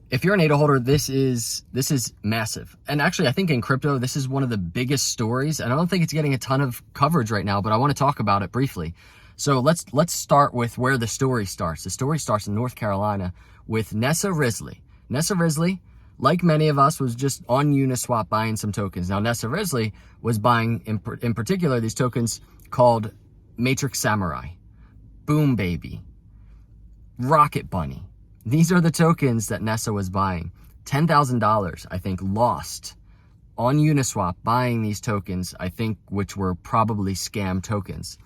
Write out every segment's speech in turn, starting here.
if you're an ADA holder, this is massive. And actually, I think in crypto, this is one of the biggest stories. And I don't think it's getting a ton of coverage right now, but I want to talk about it briefly. So let's start with where the story starts. The story starts in North Carolina with Nessa Risley. Nessa Risley, like many of us, was just on Uniswap buying some tokens. Now, Nessa Risley was buying, in particular, these tokens called Matrix Samurai, Boom Baby, Rocket Bunny. These are the tokens that Nessa was buying. $10,000, I think, lost on Uniswap buying these tokens, I think, which were probably scam tokens.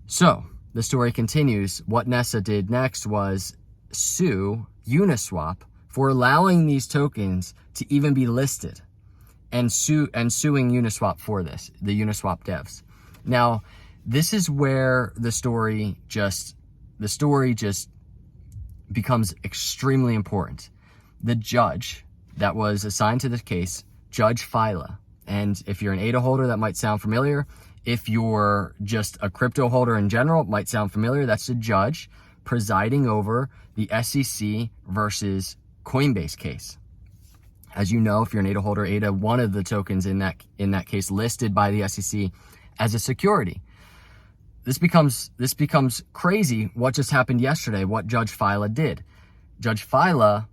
So the story continues. What Nessa did next was sue Uniswap for allowing these tokens to even be listed, and suing Uniswap for this, the Uniswap devs. Now, this is where the story just becomes extremely important. The judge that was assigned to the case, Judge Fila, and if you're an ADA holder, that might sound familiar. If you're just a crypto holder in general, it might sound familiar. That's the judge presiding over the SEC versus Coinbase case. As you know, if you're an ADA holder, ADA, one of the tokens in that case listed by the SEC as a security. This becomes crazy what just happened yesterday, what Judge Fila did. Judge Fila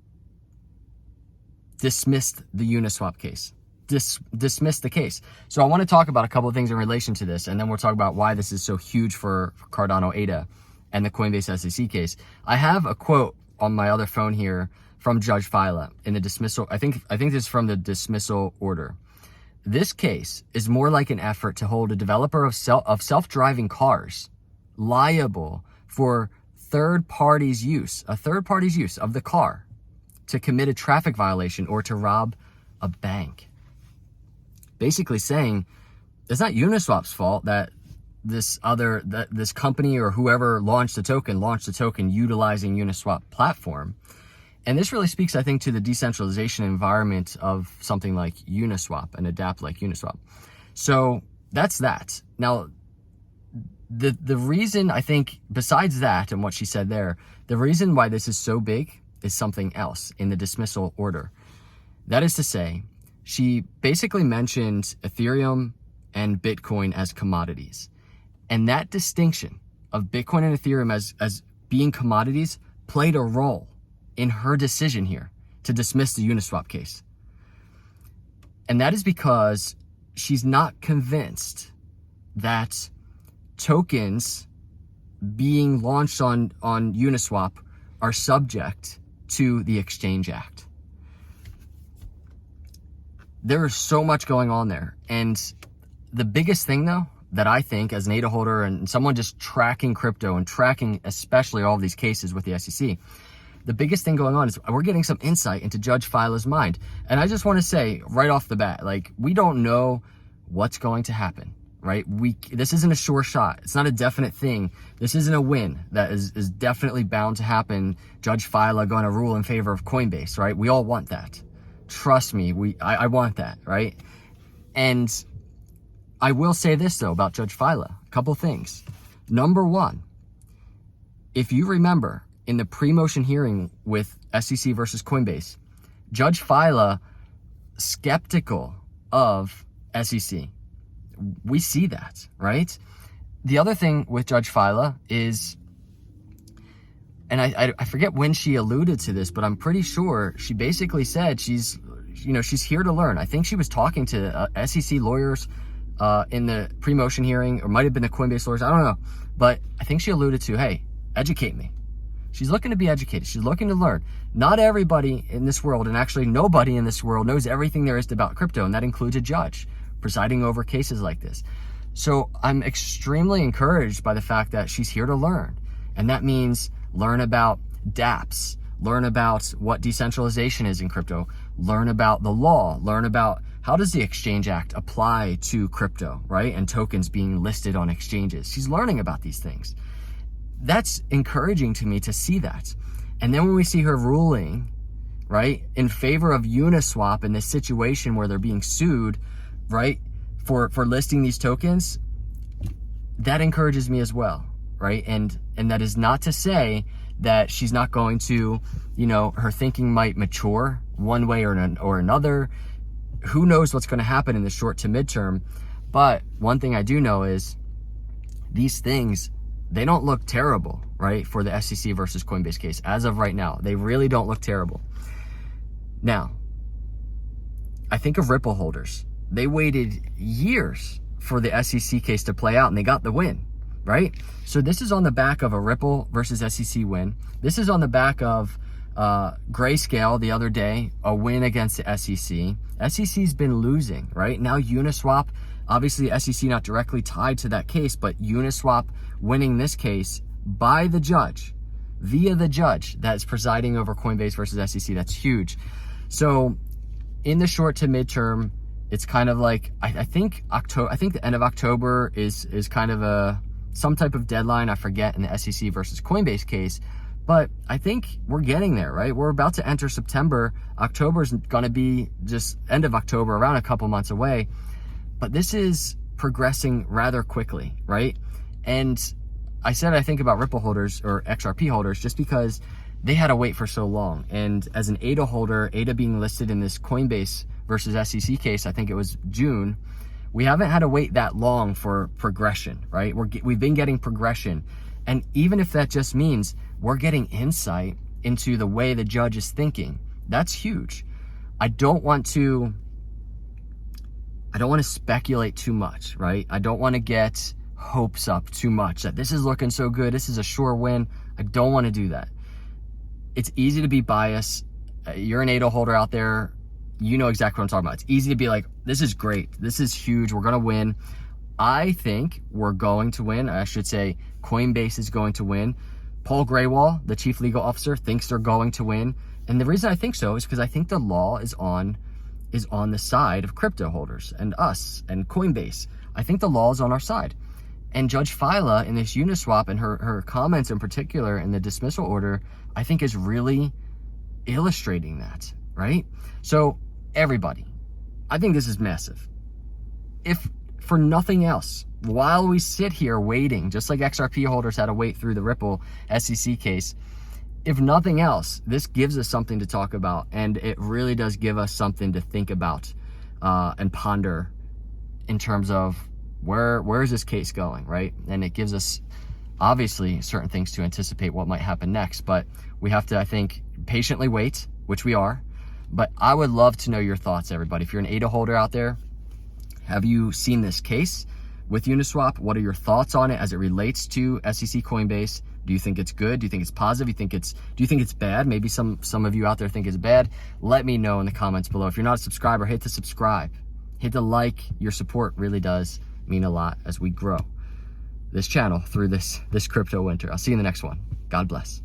dismissed the Uniswap case. Dismissed the case. So I want to talk about a couple of things in relation to this, and then we'll talk about why this is so huge for Cardano ADA and the Coinbase SEC case. I have a quote on my other phone here from Judge Fila in the dismissal. I think this is from the dismissal order. This case is more like an effort to hold a developer of self-driving cars liable for third party's use of the car to commit a traffic violation or to rob a bank. Basically saying it's not Uniswap's fault that this company or whoever launched the token utilizing Uniswap platform. And this really speaks, I think, to the decentralization environment of something like Uniswap and adapt like Uniswap. So that's that. Now, the reason, I think, besides that and what she said there, the reason why this is so big is something else in the dismissal order. That is to say, she basically mentioned Ethereum and Bitcoin as commodities. And that distinction of Bitcoin and Ethereum as being commodities played a role in her decision here to dismiss the Uniswap case. And that is because she's not convinced that tokens being launched on Uniswap are subject to the Exchange Act. There is so much going on there. And the biggest thing, though, that I think as an ADA holder and someone just tracking crypto and tracking especially all of these cases with the SEC, the biggest thing going on is we're getting some insight into Judge Fila's mind. And I just want to say right off the bat, like, we don't know what's going to happen, right? This isn't a sure shot. It's not a definite thing. This isn't a win that is definitely bound to happen. Judge Fila going to rule in favor of Coinbase, right? We all want that. Trust me, I want that, right? And I will say this, though, about Judge Fila. A couple things. Number one, if you remember, in the pre-motion hearing with SEC versus Coinbase, Judge Fila skeptical of SEC. We see that, right? The other thing with Judge Fila is, and I forget when she alluded to this, but I'm pretty sure she basically said she's here to learn. I think she was talking to SEC lawyers in the pre-motion hearing, or might have been the Coinbase lawyers, I don't know. But I think she alluded to, hey, educate me. She's looking to be educated. She's looking to learn. Not everybody in this world, and actually nobody in this world, knows everything there is about crypto, and that includes a judge presiding over cases like this. So I'm extremely encouraged by the fact that she's here to learn. And that means learn about dApps, learn about what decentralization is in crypto, learn about the law, learn about how does the Exchange Act apply to crypto, right? And tokens being listed on exchanges. She's learning about these things. That's encouraging to me to see that. And then when we see her ruling, right, in favor of Uniswap in this situation where they're being sued, right, for listing these tokens, that encourages me as well, right? And that is not to say that she's not going to, her thinking might mature one way or another. Who knows what's going to happen in the short to midterm? But one thing I do know is these things, they don't look terrible, right? For the SEC versus Coinbase case. As of right now, they really don't look terrible. Now, I think of Ripple holders. They waited years for the SEC case to play out and they got the win, right? So this is on the back of a Ripple versus SEC win. This is on the back of Grayscale the other day, a win against the SEC. SEC's been losing, right? Now Uniswap, obviously SEC not directly tied to that case, but Uniswap winning this case by the judge, via the judge that's presiding over Coinbase versus SEC. That's huge. So in the short to midterm, it's kind of like, I think the end of October is kind of some type of deadline, I forget, in the SEC versus Coinbase case. But I think we're getting there, right? We're about to enter September. October's gonna be just end of October, around a couple months away. But this is progressing rather quickly, right? And I said I think about Ripple holders or XRP holders just because they had to wait for so long. And as an ADA holder, ADA being listed in this Coinbase versus SEC case, I think it was June, we haven't had to wait that long for progression, right? We've been getting progression. And even if that just means we're getting insight into the way the judge is thinking, that's huge. I don't want to speculate too much, right? I don't want to get hopes up too much that this is looking so good, this is a sure win. I don't want to do that. It's easy to be biased. You're an ADA holder out there, you know exactly what I'm talking about. It's easy to be like, this is great, this is huge, we're gonna win. I think we're going to win. I should say Coinbase is going to win. Paul Graywall, the chief legal officer, thinks they're going to win. And the reason I think so is because I think the law is on the side of crypto holders and us and Coinbase. I think the law is on our side. And Judge Fila in this Uniswap and her comments in particular in the dismissal order, I think is really illustrating that, right? So everybody, I think this is massive. If for nothing else, while we sit here waiting, just like XRP holders had to wait through the Ripple SEC case, if nothing else, this gives us something to talk about, and it really does give us something to think about and ponder in terms of where is this case going, right? And it gives us obviously certain things to anticipate what might happen next, but we have to, I think, patiently wait, which we are. But I would love to know your thoughts, everybody. If you're an ADA holder out there, have you seen this case with Uniswap? What are your thoughts on it as it relates to SEC Coinbase? Do you think it's good? Do you think it's positive? Do you think it's bad? Maybe some of you out there think it's bad. Let me know in the comments below. If you're not a subscriber, hit the subscribe. Hit the like. Your support really does mean a lot as we grow this channel through this crypto winter. I'll see you in the next one. God bless.